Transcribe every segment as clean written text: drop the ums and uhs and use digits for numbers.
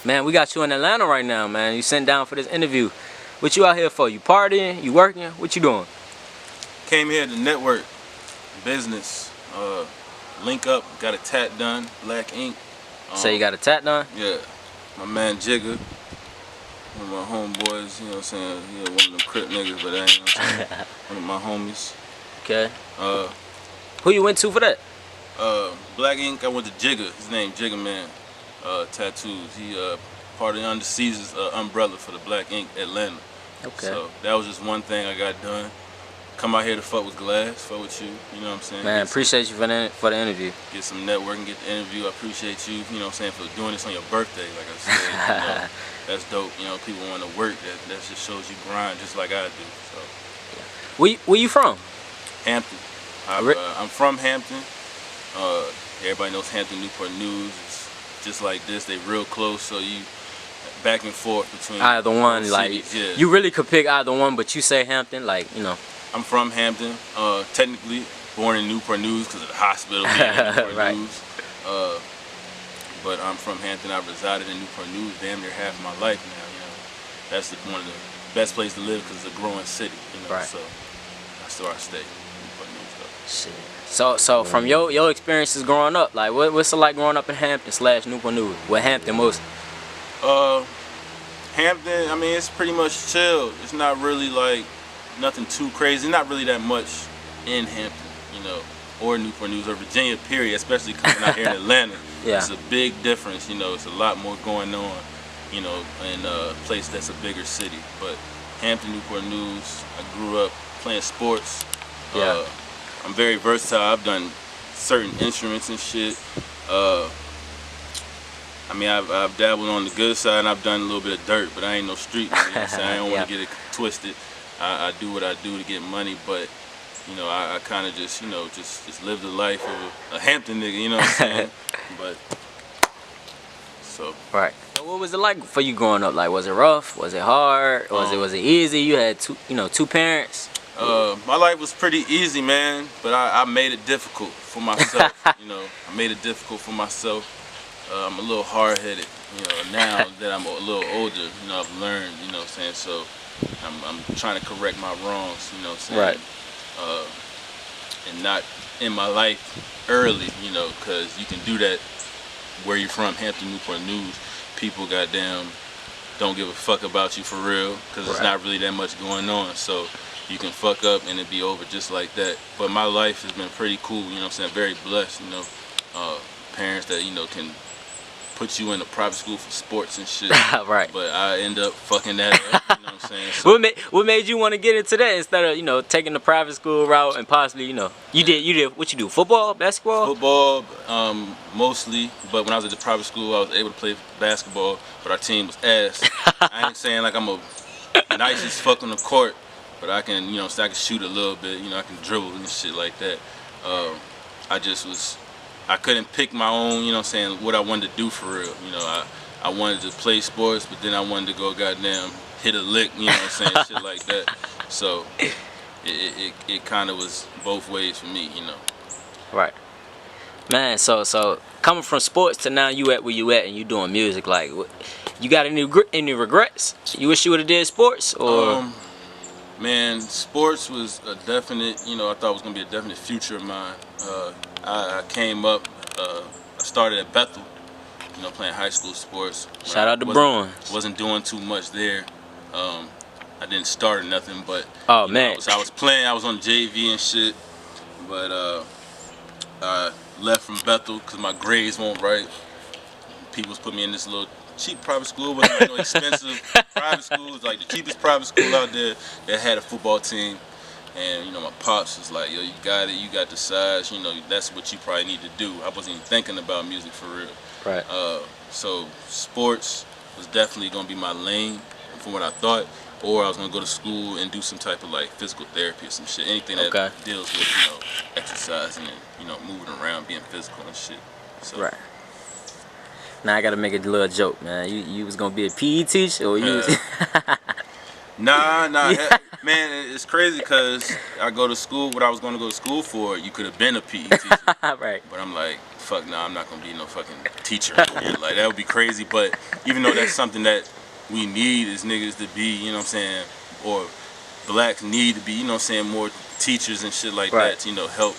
Man, we got you in Atlanta right now, man. You sitting down for this interview. What you out here for? You partying? You working? What you doing? Came here to network, business, link up, got a tat done, Black Ink. Say you got a tat done? Yeah, my man Jigga, one of my homeboys, you know what I'm saying? Yeah, one of them Crip niggas, but that ain't, you know what I'm saying? One of my homies. Okay. Who you went to for that? Black Ink, I went to Jigga, his name Jigga Man, tattoos. He part of the Under Caesar's umbrella for the Black Ink Atlanta. Okay. So that was just one thing I got done. Come out here to fuck with Glasxx, fuck with you, you know what I'm saying? Man, appreciate you for the interview. Get some networking, get the interview. I appreciate you, you know what I'm saying, for doing this on your birthday, like I said. You know, that's dope, you know, people want to work, that just shows you grind just like I do. So. Where you from? Hampton. I'm from Hampton. Everybody knows Hampton, Newport News. It's just like this, they real close, so you back and forth between either one, like, yeah. You really could pick either one, but you say Hampton, like, you know. I'm from Hampton, technically born in Newport News because of the hospital being in Newport right. News. But I'm from Hampton. I've resided in Newport News damn near half of my life now. You know, that's one of the best places to live because it's a growing city. You know, right. so that's where I stay. Newport News, though. Shit. So from your experiences growing up, like what's it like growing up in Hampton / Newport News? What Hampton most? Hampton, I mean, it's pretty much chill. It's not really like nothing too crazy. Not really that much in Hampton, you know, or Newport News or Virginia, period, especially coming out here in Atlanta. Yeah. It's a big difference, you know, it's a lot more going on, you know, in a place that's a bigger city. But Hampton, Newport News, I grew up playing sports. Yeah. I'm very versatile. I've done certain instruments and shit. I mean, I've dabbled on the good side and I've done a little bit of dirt, but I ain't no street man, you know what I'm saying? I don't want to get it twisted. I do what I do to get money, but you know, I kind of just, you know, just live the life of a Hampton nigga, you know what I'm saying? But so. Right. So what was it like for you growing up? Like, was it rough? Was it hard? Was it easy? You had two parents. My life was pretty easy, man, but I made it difficult for myself. You know, I made it difficult for myself. I'm a little hard-headed, you know. Now that I'm a little older, you know, I've learned, you know what I'm saying. So. I'm trying to correct my wrongs, you know what I'm saying? Right. And not in my life early, you know, because you can do that where you're from, Hampton, Newport News. People goddamn don't give a fuck about you for real because it's not really that much going on. So you can fuck up and it be over just like that. But my life has been pretty cool, you know what I'm saying? Very blessed, you know. Parents that, you know, can put you in a private school for sports and shit. Right. But I end up fucking that up, you know what I'm saying? So, what made you want to get into that instead of, you know, taking the private school route and possibly, you know, you did what you do, football, basketball? Football, mostly, but when I was at the private school, I was able to play basketball, but our team was ass. I ain't saying like I'm a nice as fuck on the court, but I can, you know, so I can shoot a little bit, you know, I can dribble and shit like that. I couldn't pick my own, you know what I'm saying, what I wanted to do for real. You know, I wanted to play sports, but then I wanted to go goddamn hit a lick, you know what I'm saying, shit like that. So it kind of was both ways for me, you know. Right. Man, so coming from sports to now you at where you at and you doing music, like, you got any regrets? You wish you would have did sports, or? Man, sports was a definite, you know, I thought it was going to be a definite future of mine. I came up, I started at Bethel, you know, playing high school sports. Shout out to Bruins. Wasn't doing too much there. I didn't start or nothing, but oh man, I was playing, I was on JV and shit, but I left from Bethel because my grades weren't right. People put me in this little cheap private school, but you know, expensive private school. It was like the cheapest private school out there that had a football team. And you know, my pops was like, yo, you got it, you got the size, you know, that's what you probably need to do. I wasn't even thinking about music for real. Right. So sports was definitely gonna be my lane from what I thought, or I was gonna go to school and do some type of like physical therapy or some shit, anything that deals with, you know, exercising and, you know, moving around, being physical and shit. So. Right. Now I gotta make a little joke, man. You was gonna be a PE teacher, or you was Nah, man, it's crazy because I go to school, what I was going to go to school for, you could have been a PE teacher. Right. But I'm like, fuck no, I'm not gonna be no fucking teacher. Like that would be crazy. But even though that's something that we need as niggas to be, you know what I'm saying, or blacks need to be, you know what I'm saying, more teachers and shit like that to, you know, help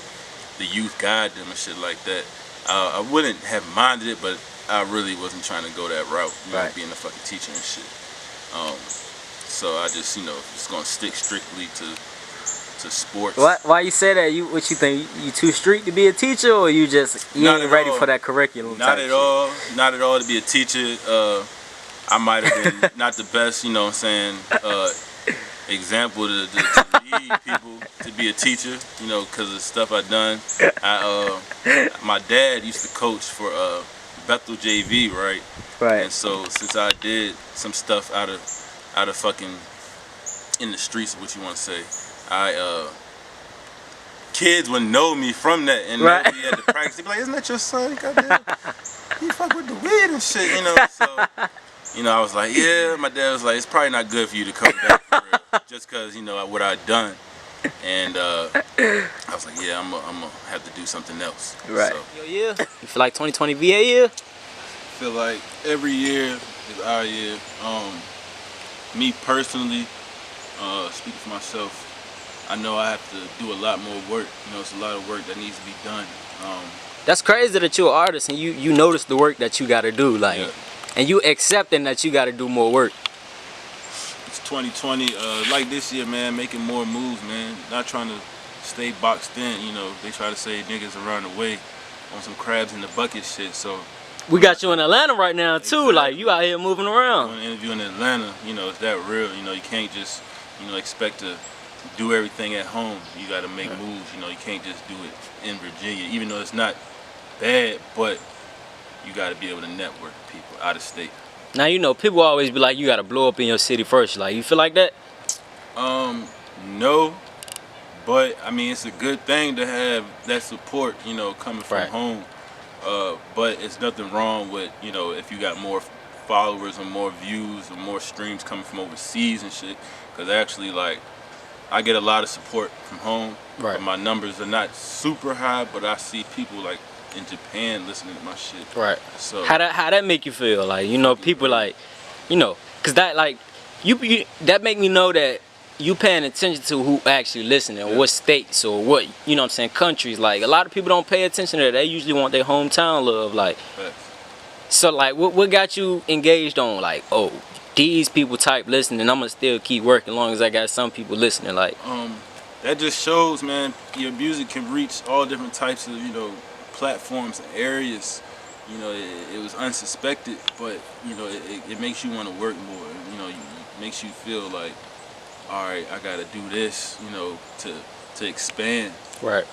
the youth, guide them and shit like that. I wouldn't have minded it, but I really wasn't trying to go that route, you know, being a fucking teacher and shit. So I just, you know, just gonna stick strictly to sports. Why you say that? What you think? You too street to be a teacher, or you ain't ready for that curriculum? Not at all. Not at all to be a teacher. I might have been not the best, you know what I'm saying, example to lead people to be a teacher, you know, because of the stuff I've done. My dad used to coach for Bethel JV, right? Right. And so since I did some stuff out of fucking in the streets, what you want to say, kids would know me from that, and they'd be at the practice. They'd be like, "Isn't that your son? Goddamn, he fuck with the weed and shit," you know. So, you know, I was like, "Yeah." My dad was like, "It's probably not good for you to come back for real, just because you know what I'd done." And I was like, "Yeah, I'm gonna have to do something else." Right. So, You feel like 2020 VA year? I feel like every year is our year. Me personally, speaking for myself, I know I have to do a lot more work. You know, it's a lot of work that needs to be done. That's crazy that you're an artist and you notice the work that you got to do, like, and you accepting that you got to do more work. It's 2020, like this year, man, making more moves, man. Not trying to stay boxed in. You know, they try to say niggas around the way on some crabs in the bucket shit. So we got you in Atlanta right now too. Like you out here moving around. Doing an interview in Atlanta, you know, it's that real. You know, you can't just, you know, expect to do everything at home. You got to make moves. You know, you can't just do it in Virginia, even though it's not bad, but you got to be able to network with people out of state. Now, you know, people always be like, you got to blow up in your city first. Like, you feel like that? No, but I mean, it's a good thing to have that support, you know, coming from home. But it's nothing wrong with, you know, if you got more followers or more views or more streams coming from overseas and shit. Because actually, like, I get a lot of support from home. But my numbers are not super high, but I see people like in Japan listening to my shit. Right. So how that make you feel? Like, you know, people like, you know, cause that like you that make me know that you paying attention to who actually listening, or what states or what, you know what I'm saying, countries. Like a lot of people don't pay attention to that. They usually want their hometown love. Like, so like what got you engaged on like, oh, these people type listening, I'm gonna still keep working as long as I got some people listening? Like, that just shows, man, your music can reach all different types of, you know, platforms and areas. You know, it was unsuspected, but you know, it makes you want to work more. You know, it makes you feel like, all right, I gotta do this, you know, to expand. Right.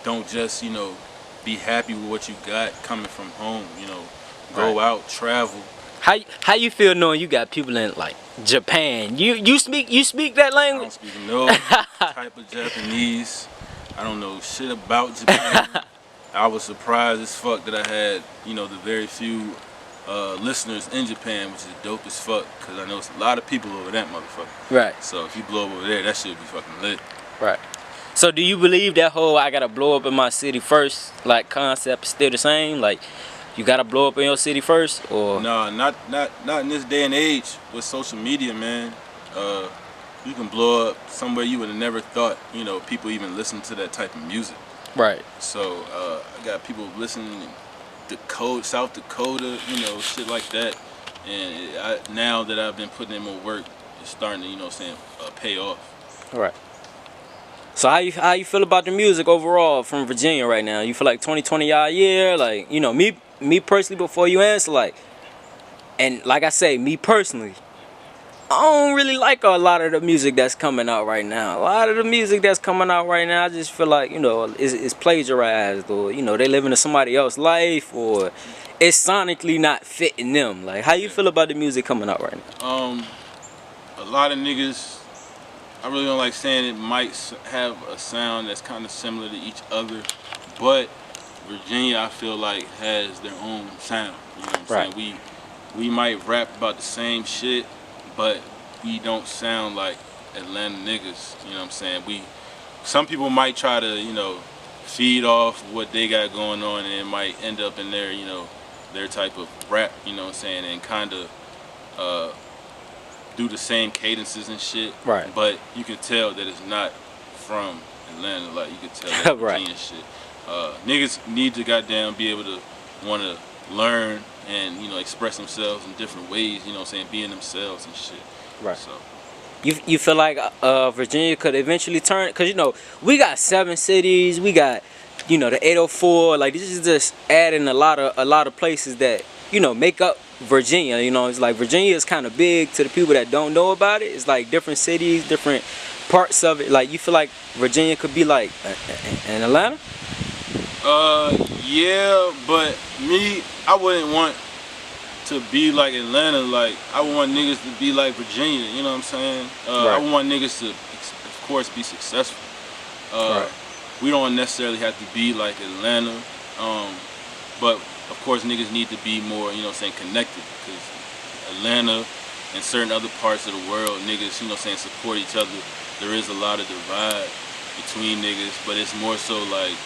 Don't just, you know, be happy with what you got coming from home. You know, go out, travel. How you feel knowing you got people in like Japan? You speak that language? I don't speak no type of Japanese. I don't know shit about Japan. I was surprised as fuck that I had, you know, the very few listeners in Japan, which is dope as fuck, because I know it's a lot of people over that motherfucker. Right. So if you blow up over there, that shit would be fucking lit. Right. So do you believe that whole I gotta blow up in my city first, like, concept is still the same? Like, you gotta blow up in your city first, or? No, not in this day and age with social media, man. You can blow up somewhere you would have never thought, you know, people even listen to that type of music. Right. So I got people listening in South Dakota, you know, shit like that. And now that I've been putting in more work, it's starting to, you know, pay off. All right. So how you feel about the music overall from Virginia right now? You feel like 2020 y'all year? Like, you know, me personally, before you answer, like, and like I say, me personally, I don't really like a lot of the music that's coming out right now. A lot of the music that's coming out right now, I just feel like, you know, it's plagiarized, or, you know, they living in somebody else's life, or it's sonically not fitting them. Like, how you feel about the music coming out right now? A lot of niggas, I really don't like saying it, might have a sound that's kind of similar to each other, but Virginia, I feel like, has their own sound. You know what I'm saying? We might rap about the same shit, but we don't sound like Atlanta niggas. You know what I'm saying? Some people might try to, you know, feed off what they got going on, and it might end up in their, their type of rap, you know what I'm saying, and kind of do the same cadences and shit. Right. But you can tell that it's not from Atlanta. Like, you can tell that Right. Virginia shit. Niggas need to goddamn be able to want to learn and, express themselves in different ways, you know what I'm saying, being themselves and shit. Right. So. You feel like Virginia could eventually turn, because we got 7 cities, we got the 804, like this is just adding a lot of places that make up Virginia. It's like Virginia is kind of big to the people that don't know about it. It's like different cities, different parts of it. Like, you feel like Virginia could be like in Atlanta? Yeah, but I wouldn't want to be like Atlanta. Like, I want niggas to be like Virginia, you know what I'm saying? Right. I want niggas to, of course, be successful. Right. We don't necessarily have to be like Atlanta, but of course niggas need to be more, connected, because Atlanta and certain other parts of the world, niggas, support each other. There is a lot of divide between niggas, but it's more so like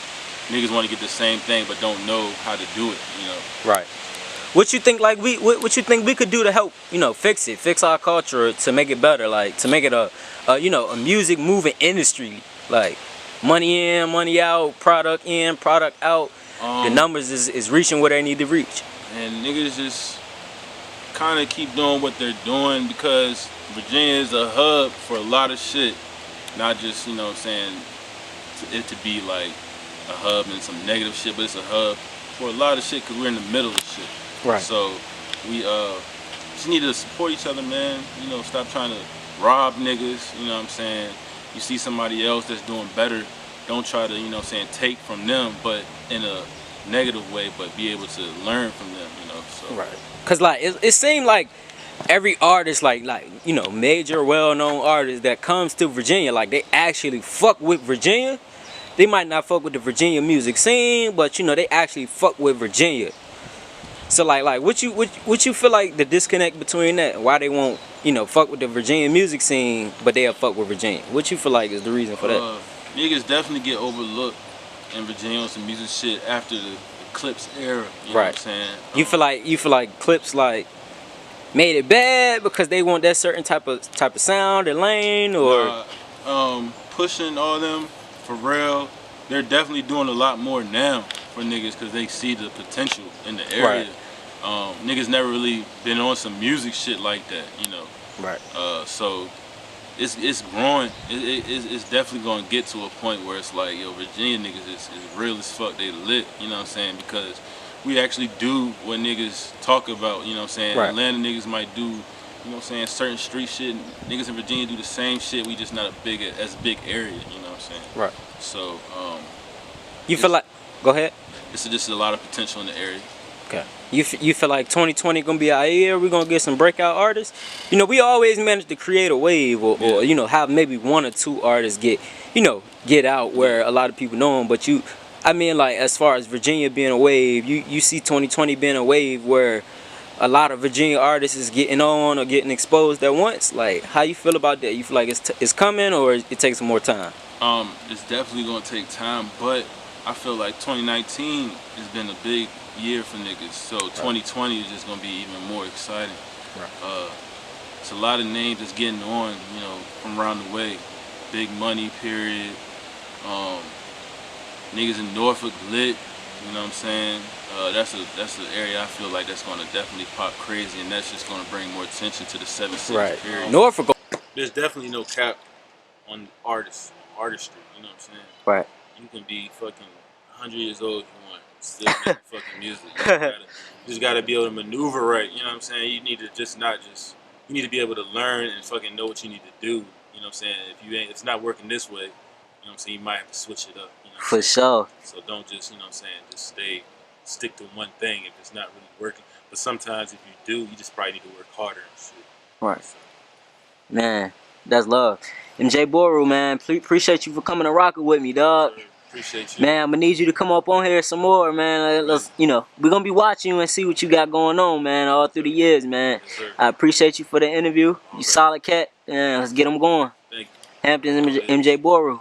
niggas want to get the same thing but don't know how to do it, Right. What you think, like, what you think we could do to help, fix our culture, to make it better, like to make it a music moving industry, like money in, money out, product in, product out. The numbers is reaching where they need to reach. And niggas just kind of keep doing what they're doing, because Virginia is a hub for a lot of shit, not just, it to be like a hub and some negative shit, but it's a hub for a lot of shit, because we're in the middle of shit. Right. So we just need to support each other, man. Stop trying to rob niggas, you know what I'm saying? You see somebody else that's doing better, don't try to, take from them, but in a negative way, but be able to learn from them, so. Right. Cause like it seemed like every artist, like major well-known artist that comes to Virginia, like they actually fuck with Virginia. They might not fuck with the Virginia music scene, but they actually fuck with Virginia. So like what you feel like the disconnect between that? Why they won't fuck with the Virginia music scene, but they'll fuck with Virginia? What you feel like is the reason for that? Niggas definitely get overlooked in Virginia on some music shit after the Clips era. You know what I'm saying? You feel like Clips like made it bad because they want that certain type of sound or lane, or pushing all them, for real. They're definitely doing a lot more now for niggas, because they see the potential in the area. Right. Niggas never really been on some music shit like that, Right. So it's growing. It's definitely gonna get to a point where it's like, yo, Virginia niggas is real as fuck. They lit, you know what I'm saying? Because we actually do what niggas talk about, you know what I'm saying? Right. Atlanta niggas might do, certain street shit. Niggas in Virginia do the same shit. We just not as big area, you know what I'm saying? Right. So you feel like, go ahead. It's just a lot of potential in the area. Okay. You feel like 2020 gonna be our year? We're gonna get some breakout artists. We always manage to create a wave, or have maybe 1 or 2 artists get out where a lot of people know them. But like, as far as Virginia being a wave, you see 2020 being a wave where a lot of Virginia artists is getting on or getting exposed at once. Like, how you feel about that? You feel like it's coming, or it takes some more time? It's definitely gonna take time, but I feel like 2019 has been a big year for niggas, so 2020 is just gonna be even more exciting. Right. It's a lot of names that's getting on, from around the way. Big Money, period. Niggas in Norfolk lit, you know what I'm saying? That's an area I feel like that's gonna definitely pop crazy, and that's just gonna bring more attention to the 7 cities. Right. Period. Norfolk. There's definitely no cap on artistry, you know what I'm saying? Right. You can be fucking 100 years old if you want, still make fucking music. You just gotta be able to maneuver right, you know what I'm saying? You need to you need to be able to learn and fucking know what you need to do, you know what I'm saying? If it's not working this way, you know what I'm saying, you might have to switch it up, you know what I'm For sure. So don't just, you know what I'm saying, just stick to one thing if it's not really working. But sometimes if you do, you just probably need to work harder and shit. Right. So. Man, that's love. MJ Boruu, man, appreciate you for coming and rocking with me, dog. Appreciate you. Man, I'm gonna need you to come up on here some more, man. Let's, we're gonna be watching you and see what you got going on, man, all through the years, man. Yes, I appreciate you for the interview. You solid cat. Yeah, let's get them going. Thank you. Hampton MJ Boruu.